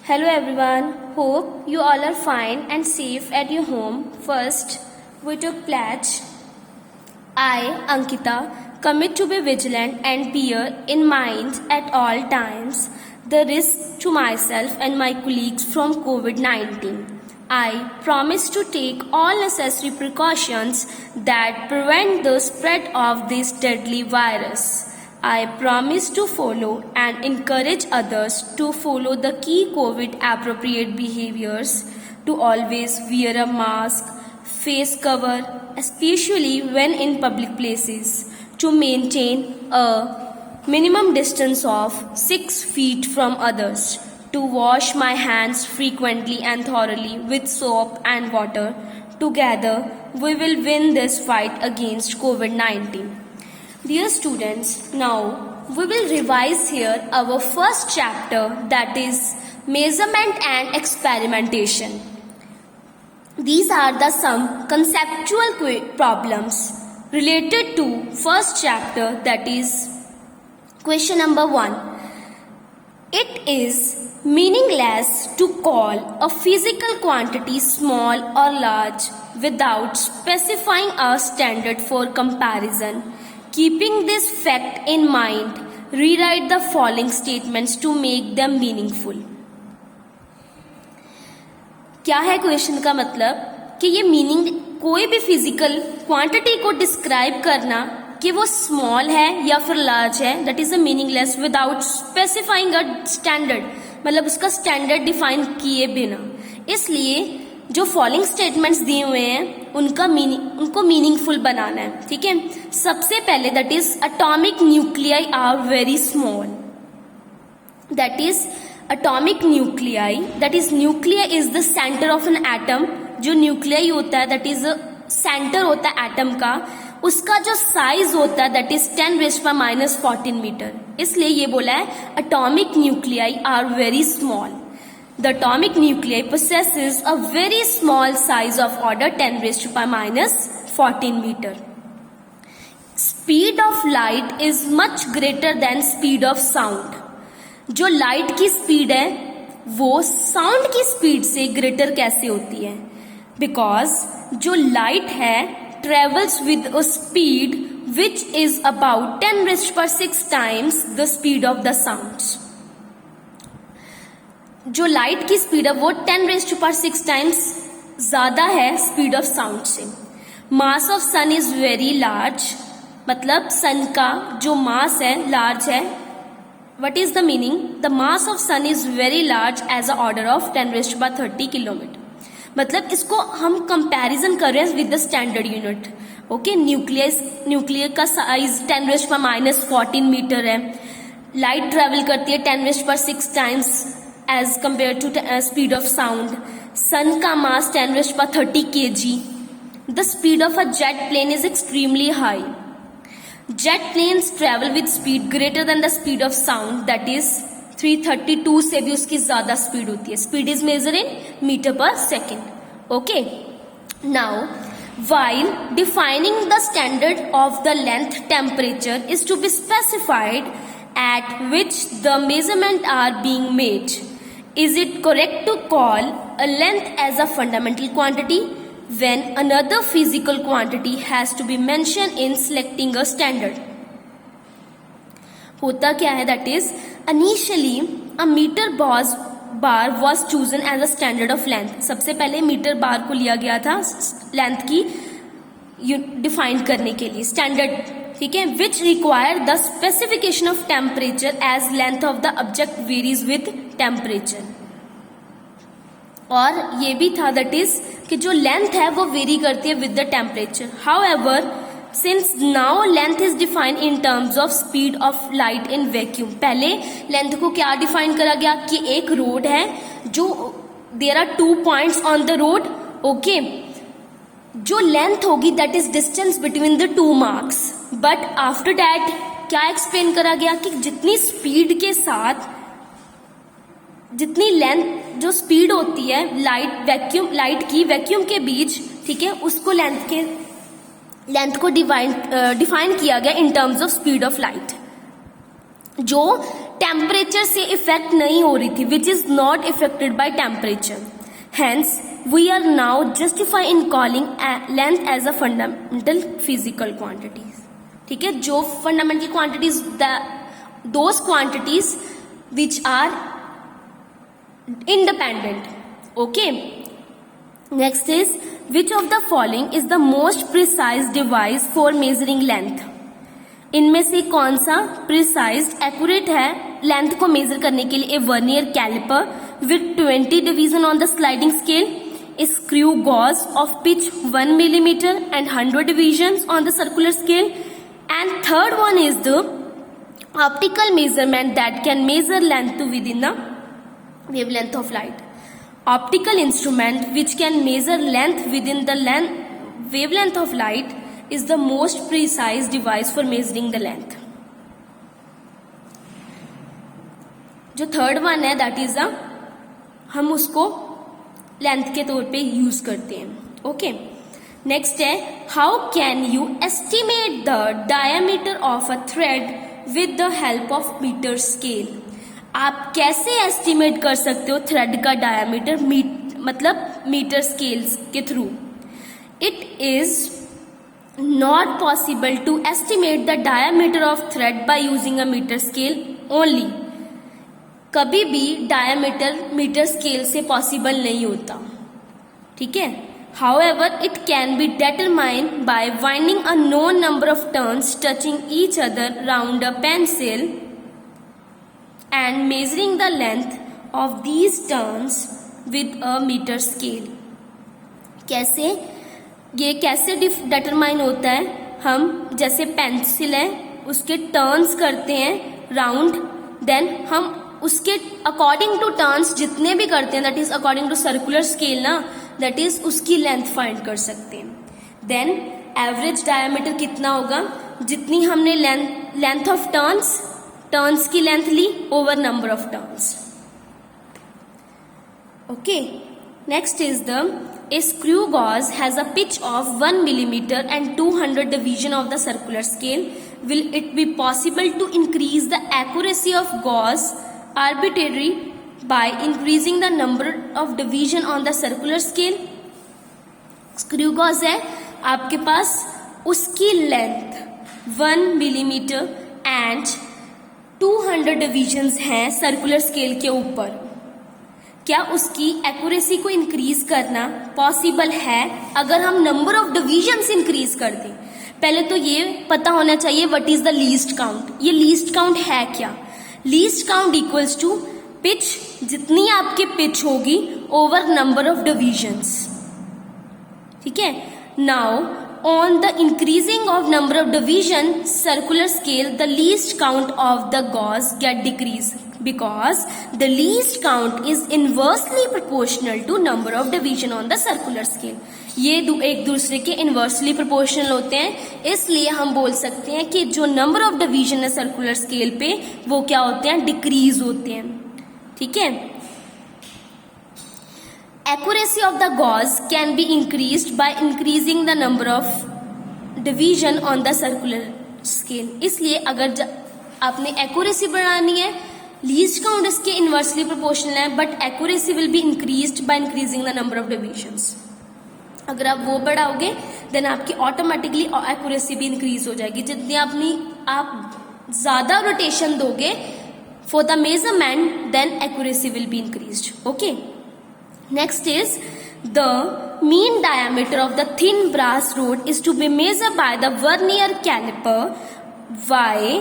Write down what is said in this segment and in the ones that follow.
Hello everyone, hope you all are fine and safe at your home. First, we took pledge. I, Ankita, commit to be vigilant and bear in mind at all times the risk to myself and my colleagues from COVID-19. I promise to take all necessary precautions that prevent the spread of this deadly virus. I promise to follow and encourage others to follow the key COVID appropriate behaviors, to always wear a mask, face cover, especially when in public places, to maintain a minimum distance of 6 feet from others, to wash my hands frequently and thoroughly with soap and water. Together, we will win this fight against COVID-19. Dear students, now we will revise here our first chapter, that is measurement and experimentation. These are the some conceptual problems related to first chapter, that is question number 1. It is meaningless to call a physical quantity small or large without specifying a standard for comparison. Keeping this fact in mind, rewrite the following statements to make them meaningful. क्या है question का मतलब कि ये meaning कोई भी physical quantity को describe करना कि वो स्मॉल है या फिर लार्ज है, that is a meaningless without specifying a standard, मतलब उसका स्टैंडर्ड डिफाइन किए बिना. इसलिए जो फॉलोइंग स्टेटमेंट्स दिए हुए हैं उनको मीनिंगफुल बनाना है. ठीक है, सबसे पहले that is atomic nuclei are very small. That is atomic nuclei, that is nuclei is the centre of an atom. जो न्यूक्लियाई होता है दैट इज सेंटर होता है एटम का, उसका जो साइज होता है दैट इज 10⁻⁻14 मीटर. इसलिए ये बोला है atomic nuclei are very small. The atomic nuclei possesses a very small size of order 10⁻⁻14 meter. Speed of light is much greater than speed of sound. जो लाइट की speed है वो sound की speed से ग्रेटर कैसे होती है? Because जो लाइट है travels with a speed which is about 10⁻⁶ times the speed of the sound. जो लाइट की स्पीड है वो 10⁻⁶ टाइम्स ज्यादा है स्पीड ऑफ साउंड से. Mass of sun is very large, मतलब सन का जो मास है लार्ज है. What is the meaning? The mass of sun is very large as a order of 10⁻30 kilometre. मतलब इसको हम कंपैरिजन कर रहे हैं with the standard unit. Okay, nuclear का साइज 10⁻⁻14 मीटर है. लाइट ट्रेवल करती है 10⁻⁶ times as compared to speed of sound. Sun का mass 10⁻30 kg. The speed of a jet plane is extremely high. Jet planes travel with speed greater than the speed of sound, that is 332 से भी उसकी ज्यादा speed होती है. Speed is measured in meter per second. Okay. Now, while defining the standard of the length, temperature is to be specified at which the measurement are being made. Is it correct to call a length as a fundamental quantity when another physical quantity has to be mentioned in selecting a standard? होता क्या है? That is, initially a meter bar was chosen as a standard of length. सबसे पहले metre बार को लिया गया था length की डिफाइन करने के लिए स्टैंडर्ड. ठीक है, which require the specification of temperature as length of the object varies with temperature. और ये भी था दैट इज कि जो लेंथ है वो वेरी करती है with the temperature. However, since now length is defined in terms of speed of light in vacuum. पहले लेंथ को क्या डिफाइन करा गया कि एक रोड है जो there are 2 points on the road. Okay, जो लेंथ होगी that is distance between the 2 marks. But after that क्या एक्सप्लेन करा गया कि जितनी स्पीड के साथ जितनी लेंथ जो स्पीड होती है लाइट की वैक्यूम के बीच, ठीक है, उसको लेंथ को डिफाइन किया गया in terms of speed of light. जो टेम्परेचर से इफेक्ट नहीं हो रही थी, which is not affected by temperature. Hence we are now justify in calling length as a fundamental physical quantities. ठीक है, जो fundamental quantities, those quantities which are independent. Okay, next is which of the following is the most precise device for measuring length. इनमें से कौन सा precise accurate है length को measure करने के लिए? A vernier calliper with 20 division on the sliding scale, a screw gauge of pitch 1 millimeter and 100 divisions on the circular scale, and third one is the optical measurement that can measure length within the wavelength of light. Optical instrument which can measure length within the wavelength of light is the most precise device for measuring the length. जो third one है that is हम उसको length के तौर पे use करते हैं। Okay, next है how can you estimate the diameter of a thread with the help of metre scale. आप कैसे एस्टिमेट कर सकते हो थ्रेड का डायमीटर मतलब मीटर स्केल्स के थ्रू? It is not possible to estimate the diameter of thread by using a metre scale only. कभी भी डायमीटर मीटर स्केल से पॉसिबल नहीं होता। ठीक है, however it can be determined by winding a known number of turns touching each other round a pencil and measuring the length of these turns with a metre scale. कैसे ये कैसे determine होता है? हम जैसे पेंसिल है उसके turns करते हैं राउंड, देन हम उसके अकॉर्डिंग टू टर्न्स जितने भी करते हैं that is according to circular scale ना, दैट इज उसकी लेंथ फाइंड कर सकते हैं। देन एवरेज डायमीटर कितना होगा? जितनी हमने लेंथ ऑफ टर्न्स की लेंथ ली over number of turns. Okay, next is the a screw gauge has a pitch of 1 millimeter and 200 division of the circular scale. Will it be possible to increase the accuracy of gauge arbitrarily by increasing the number of division on the circular scale? Screw gauge है आपके पास, उसकी length 1 millimetre and 200 divisions हैं circular scale के ऊपर। क्या उसकी accuracy को इंक्रीज करना पॉसिबल है अगर हम नंबर ऑफ डिविजन्स इंक्रीज कर दें? पहले तो ये पता होना चाहिए what is the least count. ये लीस्ट काउंट है क्या? Least count equals to pitch, जितनी आपकी पिच होगी ओवर नंबर ऑफ डिविजन्स। ठीक है, now on the increasing of number of division circular scale, the least count of the gauge get decreased because the least count is inversely proportional to number of division on the circular scale. ये एक दूसरे के inversely proportional होते हैं, इसलिए हम बोल सकते हैं कि जो नंबर ऑफ डिवीजन है सर्कुलर स्केल पे वो क्या होते हैं? डिक्रीज होते हैं। ठीक है, accuracy of the gauge can be increased by increasing the number of division on the circular scale. इसलिए अगर आपने accuracy बढ़ानी है, least count इसके inversely proportional है, but accuracy will be increased by increasing the number of divisions. अगर आप वो बढ़ाओगे देन आपकी ऑटोमेटिकली accuracy भी increase हो जाएगी। जितनी आप ज्यादा रोटेशन दोगे for the measurement, then accuracy will be increased. Okay. Next is the mean diameter of the thin brass rod is to be measured by the vernier caliper. Y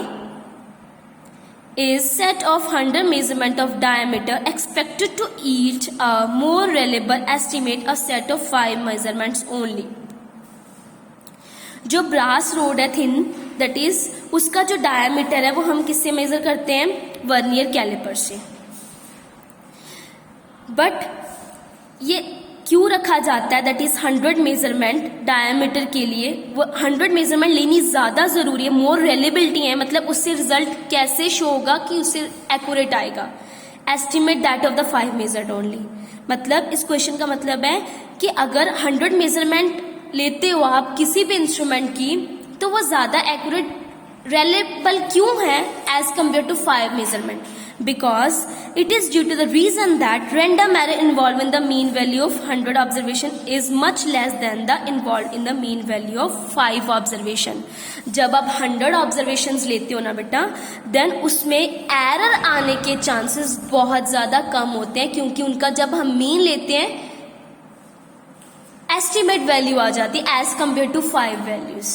is set of 100 measurement of diameter expected to yield a more reliable estimate a set of 5 measurements only. जो brass road है thin, that is उसका जो diameter है वो हम किससे major करते हैं? वर्नियर कैलिपर से। बट ये क्यों रखा जाता है दैट इज 100 मेजरमेंट डायमीटर के लिए? वो 100 मेजरमेंट लेनी ज्यादा जरूरी है, मोर रेलेबिलिटी है, मतलब उससे रिजल्ट कैसे शो होगा कि उससे एक्यूरेट आएगा। Estimate that of the 5 measured only, मतलब इस क्वेश्चन का मतलब है कि अगर 100 मेजरमेंट लेते हो आप किसी भी इंस्ट्रूमेंट की तो वो ज्यादा एक्यूरेट रेलेबल क्यों है as compare to 5 measurement? because it is due to the reason that random error involved in the mean value of 100 observation is much less than the involved in the mean value of 5 observation. जब आप 100 observations लेते हो ना बेटा, then उसमें error आने के chances बहुत ज़्यादा कम होते हैं, क्योंकि उनका जब हम mean लेते हैं estimate value आ जाती है as compared to 5 values,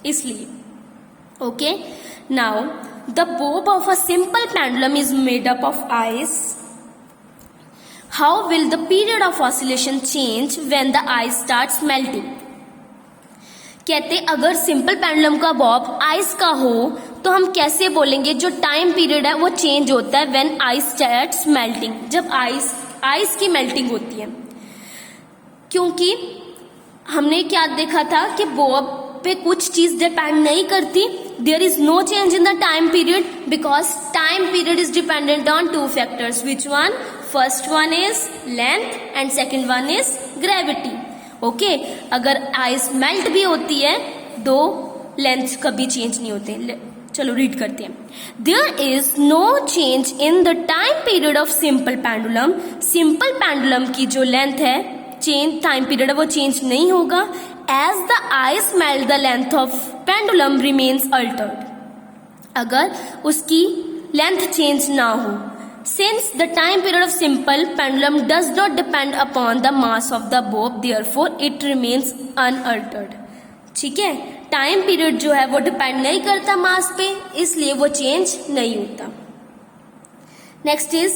इसलिए. Okay, now the bob of a simple pendulum is made up of ice. How will the period of oscillation change when the ice starts melting? कहते अगर simple pendulum का Bob ice का हो तो हम कैसे बोलेंगे जो टाइम पीरियड है वो चेंज होता है व्हेन आइस स्टार्ट्स मेल्टिंग, जब आइस की मेल्टिंग होती है. क्योंकि हमने क्या देखा था कि बॉब पे कुछ चीज डिपेंड नहीं करती. There is no change in the time period because time period is dependent on 2 factors. Which one? First one is length and second one is gravity. Okay, अगर आइस मेल्ट भी होती है तो लेंथ कभी change नहीं होते. चलो read करते हैं. There is no change in the time period of simple pendulum. Simple pendulum की जो लेंथ है, चेंज टाइम पीरियड है, वो चेंज नहीं होगा. As the ice melt, the length of pendulum remains altered. अगर उसकी length change ना हो. Since the time period of simple pendulum does not depend upon the mass of the bob, therefore it remains unaltered. ठीक है, time period जो है वो depend नहीं करता मास पे, इसलिए वो चेंज नहीं होता. Next is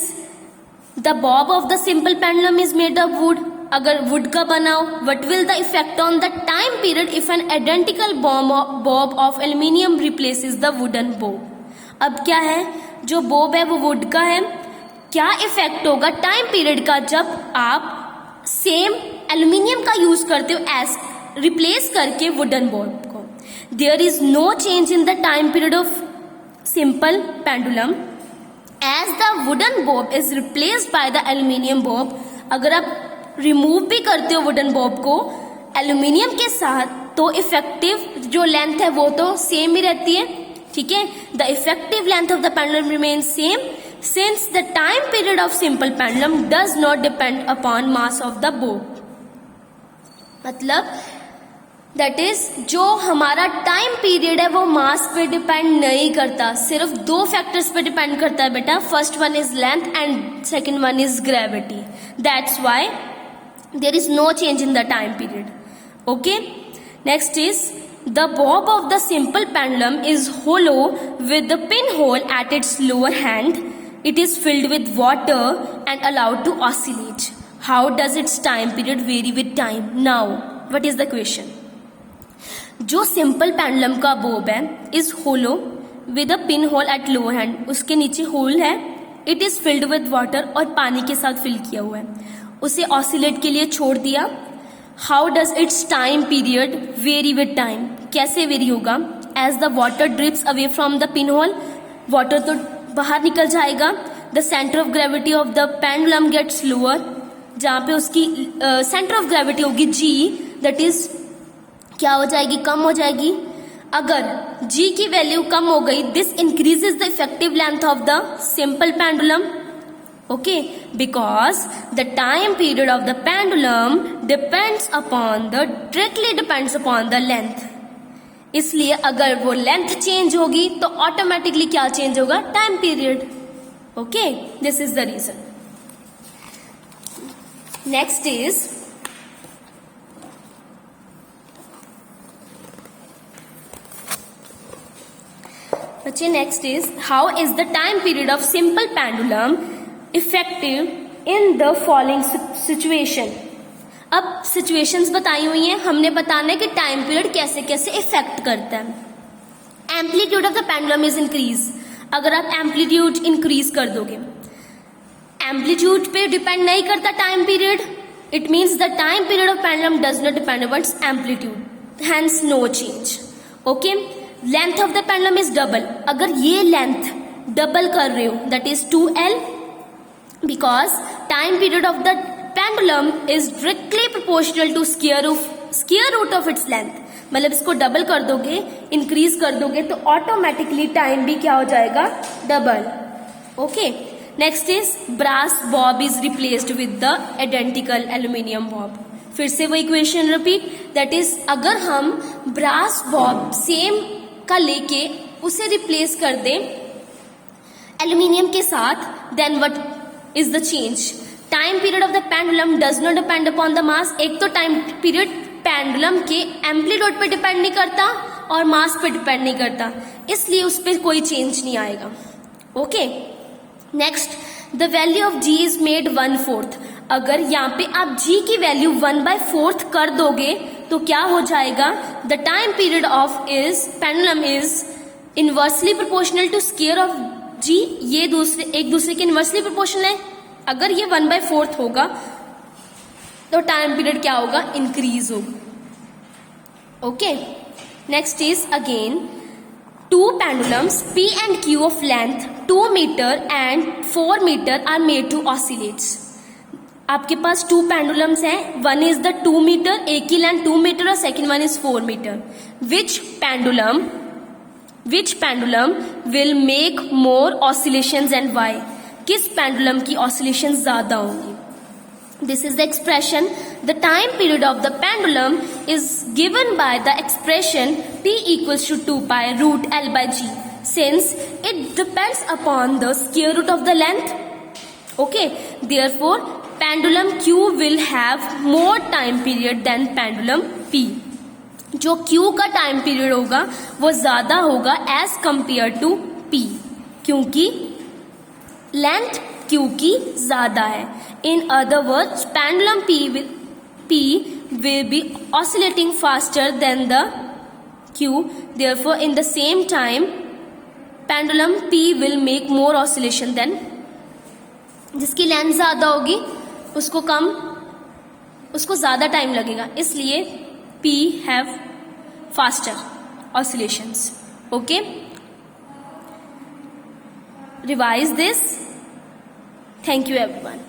the bob of the simple pendulum is made of wood. अगर वुड का बनाओ, what will the effect on the time period if an identical bob of aluminium replaces the wooden bob. अब क्या है, जो Bob है वो would का है, क्या इफेक्ट होगा टाइम पीरियड का जब आप सेम एल्यूमिनियम का यूज करते हो एज रिप्लेस करके वुडन बॉब को. There is no change in the time period of simple pendulum as the wooden bob is replaced by the aluminium bob. अगर आप रिमूव भी करते हो वुडन बॉब को एल्यूमिनियम के साथ तो इफेक्टिव जो लेंथ है वो तो सेम ही रहती है. ठीक है, the effective length of the pendulum remains same since the time period of simple pendulum does not depend upon mass of the Bob. मतलब दैट इज जो हमारा टाइम पीरियड है वो मास पे डिपेंड नहीं करता, सिर्फ 2 फैक्टर्स पे डिपेंड करता है बेटा. First one is length and second one is gravity. That's why there is no change in the time period. Okay, next is the bob of the simple pendulum is hollow with the pinhole at its lower hand. It is filled with water and allowed to oscillate. How does its time period vary with time? Now what is the question? जो simple pendulum का Bob है is hollow with a pinhole at lower hand. उसके नीचे whole है. It is filled with water और पानी के साथ फिल किया हुआ है. उसे ऑसिलेट के लिए छोड़ दिया. How does its time period vary with time? कैसे वेरी होगा? As the water drips away from the pin hole, water तो बाहर निकल जाएगा. The centre of gravity of the pendulum gets lower. जहाँ पे उसकी सेंटर ऑफ ग्रेविटी होगी जी, दैट इज क्या हो जाएगी? कम हो जाएगी. अगर जी की वैल्यू कम हो गई, this increases the effective length of the simple pendulum. Okay, because the time period of the pendulum directly depends upon the length. इसलिए अगर वो लेंथ चेंज होगी तो ऑटोमेटिकली क्या चेंज होगा? Time period. Okay, this is the reason. Next is बच्चे, next is how is the time period of simple pendulum effective in the following situation. अब situations बताई हुई हैं, हमने बताना है कि टाइम पीरियड कैसे कैसे इफेक्ट करता है. Amplitude of the pendulum is increase. अगर आप एम्पलीट्यूड इंक्रीज कर दोगे, एम्पलीट्यूड पे डिपेंड नहीं करता time period. It means the time period of pendulum does not depend upon its amplitude, hence no change. Okay, length of the pendulum is double. अगर ये length double कर रहे हो, that is 2L, because time period of the pendulum is directly proportional to square root of its length. मतलब इसको double कर दोगे, increase कर दोगे तो ऑटोमेटिकली टाइम भी क्या हो जाएगा? Double. Okay, next is brass bob is replaced with the identical aluminium bob. फिर से वही इक्वेशन रिपीट, दैट इज अगर हम ब्रास बॉब सेम का लेके उसे रिप्लेस कर दें एल्यूमिनियम के साथ, then what is the change? Time period of the pendulum does not depend upon the mass. एक तो टाइम पीरियड पेंडुलम के एम्पलीट्यूड पे डिपेंड नहीं करता और मास पे डिपेंड नहीं करता, इसलिए उस पर कोई चेंज नहीं आएगा. Okay, next the value of g is made 1/4. अगर यहाँ पे आप g की वैल्यू 1/4 कर दोगे तो क्या हो जाएगा? The time period of is pendulum is inversely proportional to square of g. ये एक दूसरे के इनवर्सली प्रोपोर्शनल है. अगर ये 1/4 होगा तो टाइम पीरियड क्या होगा? इंक्रीज होगा. Okay, next is again two pendulums P and Q of length 2 meter and 4 meter are made to oscillate. आपके पास 2 pendulums हैं, one is the 2 meter, एक की लेंथ 2 meter और second one is 4 meter. Which pendulum will make more oscillations and why? किस pendulum की oscillations ज्यादा होंगी? This is the expression. The time period of the pendulum is given by the expression T equals to 2 pi root L by G, since it depends upon the square root of the length. Okay, therefore pendulum Q will have more time period than pendulum P. जो Q का time period होगा वो ज्यादा होगा as compare to P, क्योंकि length Q की ज्यादा है. In other words, pendulum P will be oscillating faster than the Q. Therefore, in the same time, pendulum P will make more oscillation than. जिसकी length ज्यादा होगी उसको ज्यादा time लगेगा, इसलिए P have faster oscillations. Okay. Revise this. Thank you everyone.